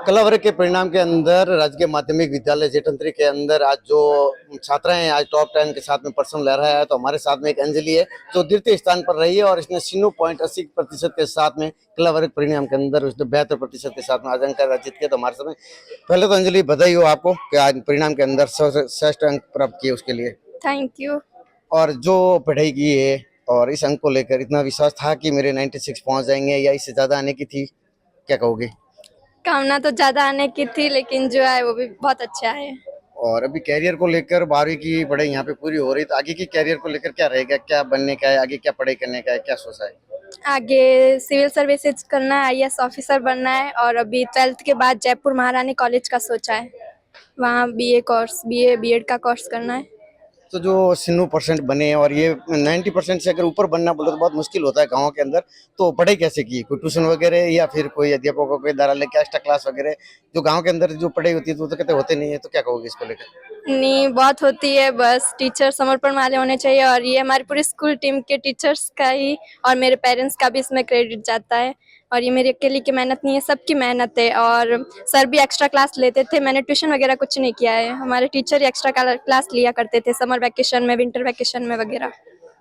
कला वर्ग के परिणाम के अंदर राजकीय माध्यमिक विद्यालय जेठंतरी के अंदर आज जो छात्राएं आज टॉप 10 के साथ में पर्सन ले रहा है, तो हमारे साथ में एक अंजलि है जो द्वितीय स्थान पर रही है और इसने 96.80% के साथ में कला वर्ग परिणाम के अंदर उसने 72% के साथ में आज अंक अर्जित किया। तो हमारे साथ में पहले तो अंजलि बधाई हो आपको कि आज परिणाम के अंदर श्रेष्ठ अंक प्राप्त किए उसके लिए। Thank you. और जो पढ़ाई की है और इस अंक को लेकर इतना विश्वास था कि मेरे 96 पहुंच जाएंगे या इससे ज्यादा आने की थी, क्या कहोगे? कामना तो ज़्यादा आने की थी लेकिन जो है वो भी बहुत अच्छा है। और अभी कैरियर को लेकर 12वीं की पढ़ाई यहाँ पे पूरी हो रही, तो आगे की कैरियर को लेकर क्या रहेगा, क्या बनने का है, आगे क्या पढ़ाई करने का है, क्या सोचा है? आगे सिविल सर्विसेज करना है, आईएएस ऑफिसर बनना है और अभी 12th के बाद जयपुर महारानी कॉलेज का सोचा है, वहाँ बीए बीएड का कोर्स करना है। तो जो 96% बने और ये 90% से अगर ऊपर बनना बोले तो बहुत मुश्किल होता है गाँव के अंदर, तो पढ़ाई कैसे की? कोई ट्यूशन वगैरह या फिर कोई अध्यापकों को कोई दारा लेके एक्स्ट्रा क्लास वगैरह? जो गाँव के अंदर जो पढ़ाई होती है तो वो तो कहते होते नहीं है, तो क्या कहोगे इसको लेकर? नहीं, बहुत होती है, बस टीचर समर्पण वाले होने चाहिए और ये हमारी पूरी स्कूल टीम के टीचर्स का ही और मेरे पेरेंट्स का भी इसमें क्रेडिट जाता है। और ये मेरी अकेली की मेहनत नहीं है, सबकी मेहनत है। और सर भी एक्स्ट्रा क्लास लेते थे, मैंने ट्यूशन वगैरह कुछ नहीं किया है, हमारे टीचर ही एक्स्ट्रा क्लास लिया करते थे समर वैकेशन में, विंटर वैकेशन में वगैरह।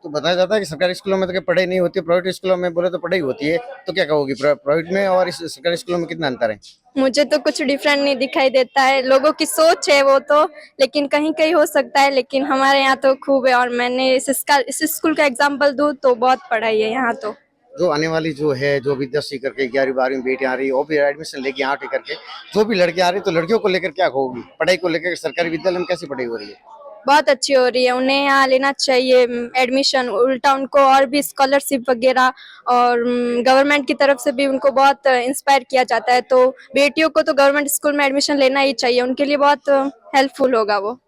तो बताया जाता है कि सरकारी स्कूलों में तो पढ़ाई नहीं होती, प्राइवेट स्कूलों में बोले तो पढ़ाई होती है, तो क्या कहोगी प्राइवेट में और इस सरकारी स्कूलों में कितना अंतर है? मुझे तो कुछ डिफरेंट नहीं दिखाई देता है, लोगों की सोच है वो तो, लेकिन कहीं कहीं हो सकता है, लेकिन हमारे यहाँ तो खूब है। और मैंने इस स्कूल का एग्जाम्पल दूँ तो बहुत पढ़ाई है यहाँ तो। जो आने वाली जो है जो विद्या सी करके 11वीं 12वीं बेटियां आ रही है वो भी एडमिशन लेके यहाँ करके जो भी लड़के आ रही है, तो लड़कियों को लेकर क्या कहोगी? पढ़ाई को लेकर सरकारी विद्यालय में कैसी पढ़ाई हो रही है? बहुत अच्छी हो रही है, उन्हें यहाँ लेना चाहिए एडमिशन, उल्टा उनको और भी स्कॉलरशिप वगैरह और गवर्नमेंट की तरफ से भी उनको बहुत इंस्पायर किया जाता है। तो बेटियों को तो गवर्नमेंट स्कूल में एडमिशन लेना ही चाहिए, उनके लिए बहुत हेल्पफुल होगा वो।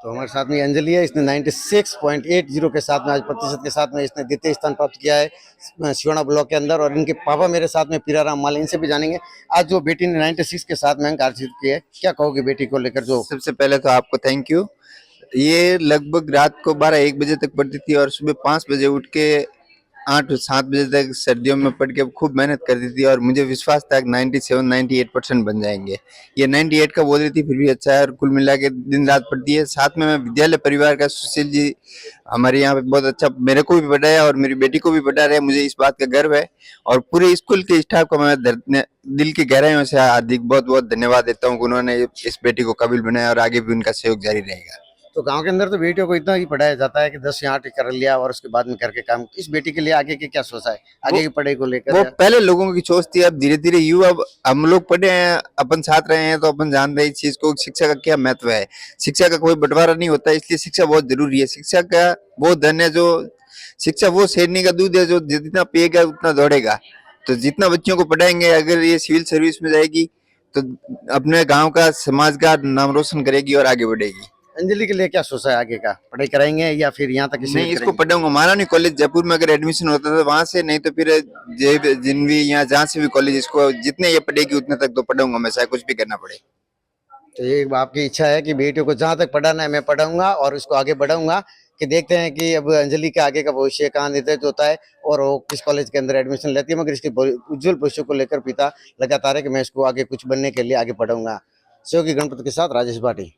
तो हमारे साथ में अंजलि है, इसने 96.80 के साथ में आज प्रतिशत के साथ में इसने द्वितीय स्थान प्राप्त किया है शिवाना ब्लॉक के अंदर। और इनके पापा मेरे साथ में पीराराम माल, इनसे भी जानेंगे आज जो बेटी ने 96 के साथ में अंक अर्जित किए है, क्या कहोगे बेटी को लेकर? जो सबसे पहले तो आपको थैंक यू। ये लगभग रात को 12-1 बजे तक पढ़ती थी और सुबह 5 बजे उठ के 8-7 बजे तक सर्दियों में पढ़ के खूब मेहनत करती थी और मुझे विश्वास था कि 97-98% बन जाएंगे। ये 98 का बोल रही थी, फिर भी अच्छा है और कुल मिला के दिन रात पढ़ती है। साथ में मैं विद्यालय परिवार का सुशील जी हमारे यहाँ पे बहुत अच्छा मेरे को भी पढ़ाया और मेरी बेटी को भी पढ़ा रहे, मुझे इस बात का गर्व है। और पूरे स्कूल के स्टाफ को मैं दिल की गहराइयों से हार्दिक बहुत बहुत धन्यवाद देता हूँ कि उन्होंने इस बेटी को काबिल बनाया और आगे भी उनका सहयोग जारी रहेगा। तो गांव के अंदर तो बेटियों को इतना ही पढ़ाया जाता है कि 10 यहाँ कर लिया और उसके बाद में करके काम। इस बेटी के लिए आगे की क्या सोचा है, आगे की पढ़ाई को लेकर? वो पहले लोगों की सोच थी, अब धीरे धीरे युवा, अब हम लोग पढ़े हैं, अपन साथ रहे हैं तो अपन जानते हैं इस चीज को, शिक्षा का क्या महत्व है। शिक्षा का कोई बंटवारा नहीं होता, इसलिए शिक्षा बहुत जरूरी है। शिक्षा का वो धन है, जो शिक्षा वो शेरनी का दूध है, जो जितना पिएगा उतना दौड़ेगा। तो जितना बच्चों को पढ़ाएंगे, अगर ये सिविल सर्विस में जाएगी तो अपने गाँव का समाज का नाम रोशन करेगी और आगे बढ़ेगी। अंजलि के लिए क्या सोचा है आगे का? पढ़ाई कराएंगे या फिर यहाँ तक? नहीं, इसको पढ़ाऊंगा महारानी कॉलेज जयपुर में, अगर एडमिशन होता था वहां से, नहीं तो फिर जिन भी यहाँ जहाँ से भी कॉलेज, इसको जितने ये पढ़ेगी उतने तक तो पढ़ाऊंगा मैं, चाहे कुछ भी करना पड़े। तो ये आपकी इच्छा है कि बेटियों को जहाँ तक पढ़ाना है मैं पढ़ाऊंगा और उसको आगे बढ़ाऊंगा। कि देखते हैं कि अब अंजलि का आगे का भविष्य कहाँ निर्धारित होता है और वो किस कॉलेज के अंदर एडमिशन लेती है, मगर इसके उज्जवल भविष्य को लेकर पिता लगातार है कि मैं इसको आगे कुछ बनने के लिए आगे बढ़ाऊंगा। सहयोगी गणपति के साथ राजेश भाटी।